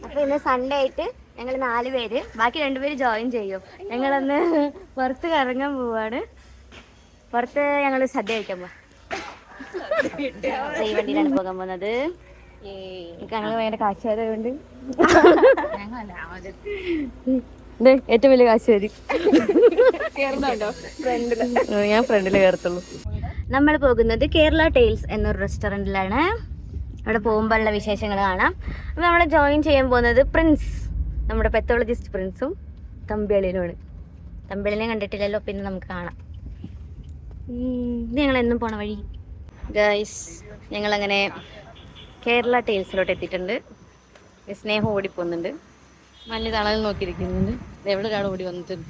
അപ്പൊ ഇന്ന് സൺഡേ ആയിട്ട് ഞങ്ങൾ 4 പേര്, ബാക്കി 2 പേര് ജോയിൻ ചെയ്യും. ഞങ്ങളന്ന് പുറത്ത് കറങ്ങാൻ പോവാണ്. പുറത്ത് ഞങ്ങൾ സദ്യ കഴിക്കാൻ പോവാ. ഈ വണ്ടിയിലാണ് പോകാൻ പോകുന്നത്. ഞങ്ങൾ ഭയങ്കര കാശുകാരുണ്ട്. ഏറ്റവും വലിയ കാശുകാരി ഞാൻ ഫ്രണ്ടില് കയറത്തുള്ളൂ. നമ്മൾ പോകുന്നത് കേരള ടൈൽസ് എന്നൊരു റെസ്റ്റോറൻറ്റിലാണ്. അവിടെ പോകുമ്പോഴുള്ള വിശേഷങ്ങൾ കാണാം. അപ്പോൾ നമ്മൾ ജോയിൻ ചെയ്യാൻ പോകുന്നത് പ്രിൻസ്, നമ്മുടെ പെത്തോളജിസ്റ്റ് പ്രിൻസും തമ്പിളിനുമാണ്. തമ്പിളിനെ കണ്ടിട്ടില്ലല്ലോ, പിന്നെ നമുക്ക് കാണാം. ഇത് ഞങ്ങളെന്നും പോണ വഴി. ഗൈസ്, ഞങ്ങളങ്ങനെ കേരള ടൈൽസിലോട്ട് എത്തിയിട്ടുണ്ട്. സ്നേഹം ഓടിപ്പോകുന്നുണ്ട്, മഞ്ഞ തണൽ നോക്കിയിരിക്കുന്നുണ്ട്. എവിടെ ഒരാൾ ഓടി വന്നിട്ടുണ്ട്.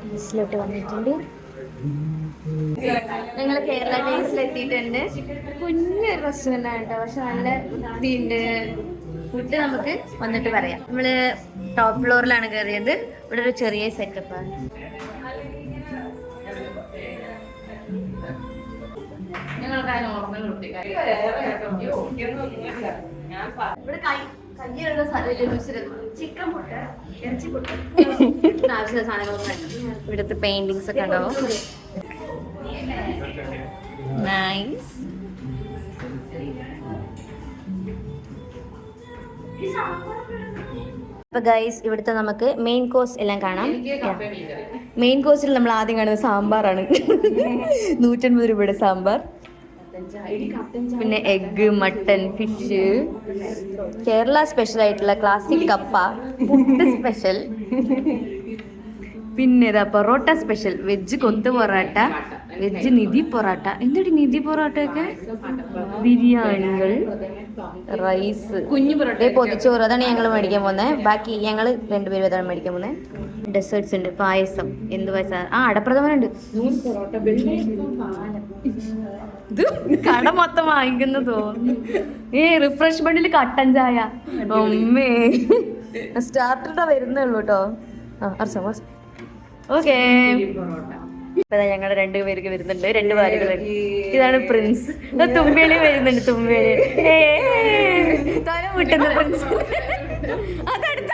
ടൈൽസിലോട്ട് വന്നിട്ടുണ്ട്. ഞങ്ങൾ കേരള ടൈൽസിൽ എത്തിയിട്ടുണ്ട്. കുഞ്ഞൊരു റെസ്റ്റോറൻ്റ് ആണ് കേട്ടോ, പക്ഷെ നല്ല വൃത്തിയുണ്ട്. ഫുഡ് നമുക്ക് വന്നിട്ട് പറയാം. നമ്മള് ടോപ്പ് ഫ്ലോറിലാണ് കയറിയത്. ഇവിടെ ഒരു ചെറിയ സെറ്റപ്പാണ്. ഇവിടെ കയ്യിലുള്ള ചിക്കൻ പൊട്ട്, ഇറച്ചി പൊട്ട്, ആവശ്യമുള്ള സാധനങ്ങളൊക്കെ. ഇവിടുത്തെ പെയിന്റിങ്സ് ഒക്കെ ഉണ്ടാവും. നൈസ്. അപ്പൊ ഗൈസ്, ഇവിടുത്തെ നമുക്ക് മെയിൻ കോഴ്സ് എല്ലാം കാണാം. മെയിൻ കോഴ്സിൽ നമ്മൾ ആദ്യം കാണുന്നത് സാമ്പാറാണ്. 150 രൂപയുടെ സാമ്പാർ. പിന്നെ egg, mutton, fish, Kerala special ആയിട്ടുള്ള ക്ലാസിക് കപ്പ, പുട്ട് സ്പെഷ്യൽ, പിന്നെ ഇതാ പൊറോട്ട സ്പെഷ്യൽ, വെജ് കൊത്തു പൊറോട്ട, വെജ് നിധി പൊറോട്ട. എന്തൊരു നിധി പൊറോട്ട ഒക്കെ, ബിരിയാണികൾ, റൈസ്, കുഞ്ഞു പൊറോട്ട, പൊതിച്ചോറ്. അതാണ് ഞങ്ങൾ മേടിക്കാൻ പോകുന്നത്. ബാക്കി ഞങ്ങൾ 2 പേരും അതാണ് മേടിക്കാൻ പോകുന്നത്. ഡെസേർട്സ് ഉണ്ട്, പായസം, എന്ത് പായസം, അടപ്രഥമനുണ്ട്. ഇത് കട മൊത്തം വാങ്ങിക്കുന്ന തോന്നുന്നു. റിഫ്രഷ്മെന്റിൽ കട്ടൻ ചായ. അമ്മേ, സ്റ്റാർട്ടറുടെ വരുന്നേ ഉള്ളൂ കേട്ടോ. ഓക്കേ, ഇപ്പൊ ഞങ്ങളുടെ 2 പേർക്ക് വരുന്നുണ്ട്, 2 ഭാര്യകൾ. ഇതാണ് പ്രിൻസ്. തുമ്പേളി വരുന്നുണ്ട്. തുമ്പേളി തല വിട്ടുന്ന പ്രിൻസ്. അതടുത്ത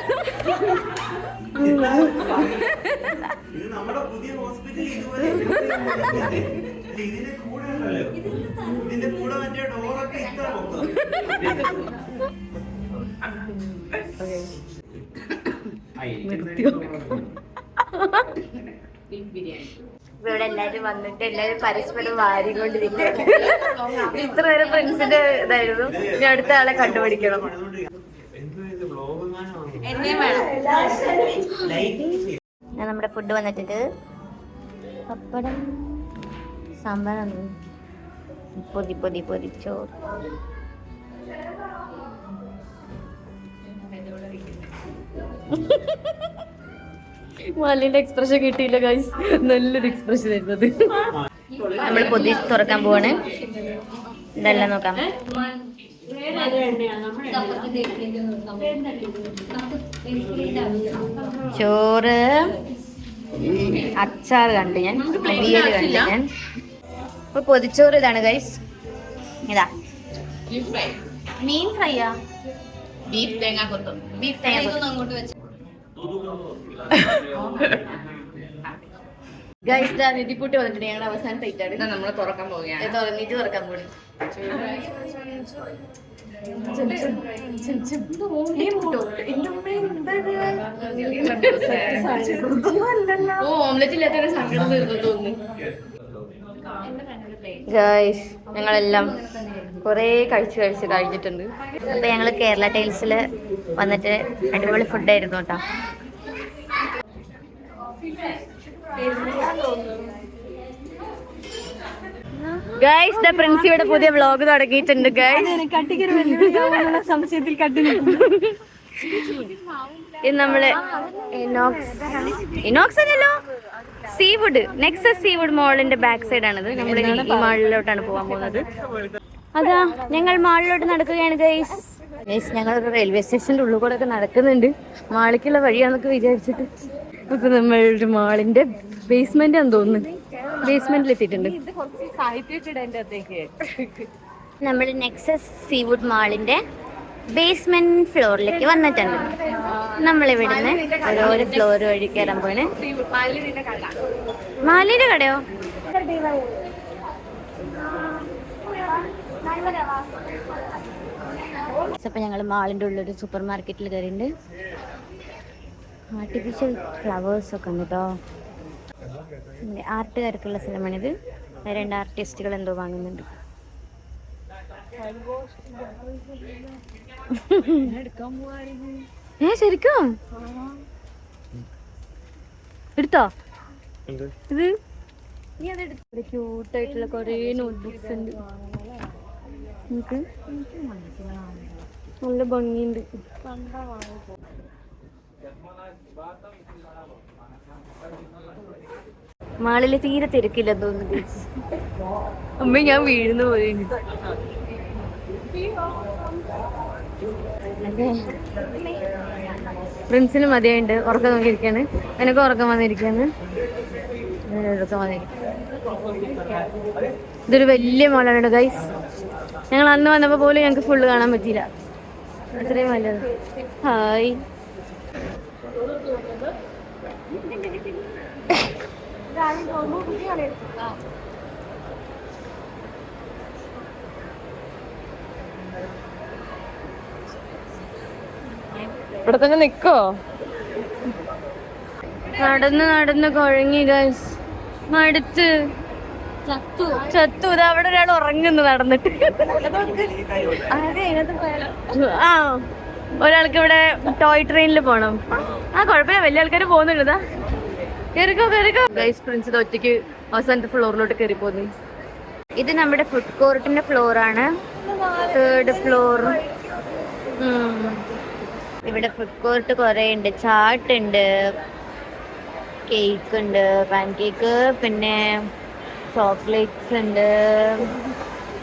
ഇവിടെ എല്ലാരും വന്നിട്ട് എല്ലാരും പരസ്പരം വാരിക്കൊണ്ടിരിക്കുകയാണ്. ഇത്ര നേരം ഫ്രണ്ട്സിന്റെ ഇതായിരുന്നു. ഇനി അടുത്ത ആളെ കണ്ടുപിടിക്കണം. നമ്മുടെ ഫുഡ് വന്നിട്ടുണ്ട്. പപ്പടം, സാമ്പാറാണ്, പൊതിച്ചോറ്. മാലിന്റെ എക്സ്പ്രഷൻ കിട്ടിയില്ല ഗൈസ്, നല്ലൊരു എക്സ്പ്രഷൻ ആയിരുന്നത്. നമ്മൾ പൊതി തുറക്കാൻ പോവാണ്. ഇതെല്ലാം നോക്കാം. ചോറ്, അച്ചാർ കണ്ട് ഞാൻ, അവിയൽ കണ്ട് ഞാൻ. അപ്പൊ പൊതിച്ചോറ് ഇതാണ് ഗൈസ്. ഇതാ മീൻ ഫ്രൈയാ, ബീഫ് തേങ്ങ കൊത്തും. അങ്ങോട്ട് വെച്ച് ഗൈസ്, നിധിപ്പൂട്ടി വന്നിട്ടുണ്ട്. ഞങ്ങളുടെ അവസാന ടൈറ്റാണ്. നമ്മൾ തുറക്കാൻ പോവുകയാണ്. നിധി തുറക്കാൻ പോണി. ഓംലെറ്റ് ഇല്ലാത്തൊരു സങ്കടം തീർന്നു തോന്നുന്നു. ഗൈസ്, ഞങ്ങളെല്ലാം കുറേ കഴിച്ചിട്ടുണ്ട്. അപ്പൊ ഞങ്ങൾ കേരള ടൈൽസിൽ വന്നിട്ട് അടിപൊളി ഫുഡായിരുന്നു കേട്ടോ. ഗൈസ്, ദ പ്രിൻസ് ഇവിടെ പുതിയ വ്ലോഗ് തുടങ്ങിയിട്ടുണ്ട്. ഗൈസ്, സംശയത്തിൽ ഇത് നമ്മള് ഇനോക്സ് അല്ലല്ലോ, സീവുഡ്, നെക്സസ് സീവുഡ് മോളിന്റെ ബാക്ക് സൈഡ് ആണിത്. നമ്മൾ ഈ മാളിലോട്ടാണ് പോകാൻ പോകുന്നത്. അതാ ഞങ്ങൾ മാളിലോട്ട് നടക്കുകയാണ് ഗൈസ്. ഞങ്ങളൊരു റെയിൽവേ സ്റ്റേഷന്റെ ഉള്ളിൽ കൂടെ ഒക്കെ നടക്കുന്നുണ്ട്. മാളിക്കുള്ള വഴിയാന്നൊക്കെ വിചാരിച്ചിട്ട് ഇപ്പൊ നമ്മളുടെ മാളിന്റെ ബേസ്മെന്റ് ആണെന്ന് തോന്നുന്നു. ബേസ്മെന്റിൽ എത്തിയിട്ടുണ്ട്. നമ്മൾ നെക്സസ് സീവുഡ് മാളിന്റെ ബേസ്മെന്റ് ഫ്ലോറിലേക്ക് വന്നിട്ടുണ്ട്. നമ്മളിവിടുന്ന് ഓരോ ഫ്ലോർ വഴി കയറാൻ പോണ്. മാലിന്റെ കടയോ? അപ്പൊ ഞങ്ങൾ മാളിന്റെ ഉള്ളൊരു സൂപ്പർ മാർക്കറ്റിൽ കയറിയിട്ടുണ്ട്. ആർട്ടിഫിഷ്യൽ ഫ്ലവേഴ്സ് ഒക്കെ ഉണ്ട് കേട്ടോ. ആർട്ടുകാർക്കുള്ള സ്ഥലമാണിത്. 2 ആർട്ടിസ്റ്റുകൾ എന്തോ വാങ്ങുന്നുണ്ട്. ശരിക്കും എടുത്തോ? ഇത് ക്യൂട്ടായിട്ടുള്ള കൊറേ നോട്ട്ബുക്സ് ഉണ്ട്. നമുക്ക് നല്ല ഭംഗിയുണ്ട്. മാളില് തീരെ തിരക്കില്ല തോന്നുന്നു. അമ്മ ഞാൻ വീഴുന്ന പോലെ. പ്രിൻസിന് മതിയായിട്ടുണ്ട്. ഉറക്കം നോക്കിയിരിക്കാണ്. എനിക്ക് ഉറക്കം വന്നിരിക്കാണ്. ഇതൊരു വലിയ മാളാണ് ഗൈസ്. ഞങ്ങൾ അന്ന് വന്നപ്പോ പോലും ഞങ്ങൾക്ക് ഫുള്ള് കാണാൻ പറ്റിയില്ല. അത്രയും നല്ലത്. ഹായ്. ഇവിടെ തന്നെ നിക്കോ? നടന്ന് നടന്ന് കുഴങ്ങി ഗൈസ്. മടുത്ത് ചത്തു. ഇത് അവിടെ ഒരാൾ ഉറങ്ങുന്നു നടന്നിട്ട്. ആ, ഒരാൾക്ക് ഇവിടെ ടോയ് ട്രെയിനിൽ പോണം. കുഴപ്പമില്ല, വലിയ ആൾക്കാർ പോകുന്നുണ്ട്. കേറിക്കോ ഗൈസ്. പ്രിൻസ് ഒറ്റയ്ക്ക് അവസാനത്തെ ഫ്ലോറിലോട്ട് കയറി പോന്നു. ഇത് നമ്മുടെ ഫുഡ് കോർട്ടിന്റെ ഫ്ലോറാണ്. 3rd floor. ഇവിടെ ഫുഡ് കോർട്ട് കുറെ ഉണ്ട്. ചാട്ട് ഉണ്ട്, കേക്ക് ഉണ്ട്, പാൻ കേക്ക്, പിന്നെ ചോക്ലേറ്റ്സ് ഉണ്ട്.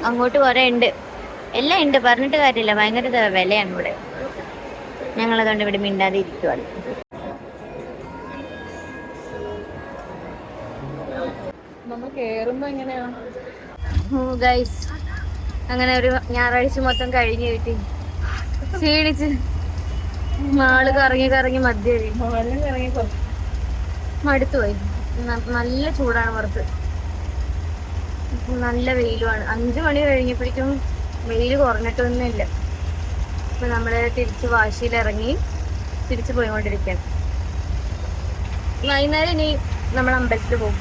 അങ്ങോട്ട് കുറെ ഉണ്ട്. എല്ലാം ഉണ്ട്, പറഞ്ഞിട്ട് കാര്യമില്ല. ഭയങ്കര വിലയാണ് ഇവിടെ. ഞങ്ങളതുകൊണ്ട് ഇവിടെ മിണ്ടാതെ ഇരിക്കുവാണ്. ഗൈസ്, അങ്ങനെ ഒരു ഞായറാഴ്ച മൊത്തം കഴിഞ്ഞ് കിട്ടി. ക്ഷീണിച്ച് മാള് കറങ്ങി മദ്യഴി മടുത്തുപോയി. നല്ല ചൂടാണ് പുറത്ത്. നല്ല വെയിലുമാണ്. 5 മണി കഴിഞ്ഞപ്പോഴേക്കും വെയിൽ കുറഞ്ഞിട്ടൊന്നുമില്ല. ഇപ്പൊ നമ്മള് തിരിച്ച് വാശിയിലിറങ്ങി തിരിച്ചു പോയിക്കൊണ്ടിരിക്കുകയാണ്. വൈകുന്നേരം ഇനി നമ്മൾ അമ്പലത്തിൽ പോകും.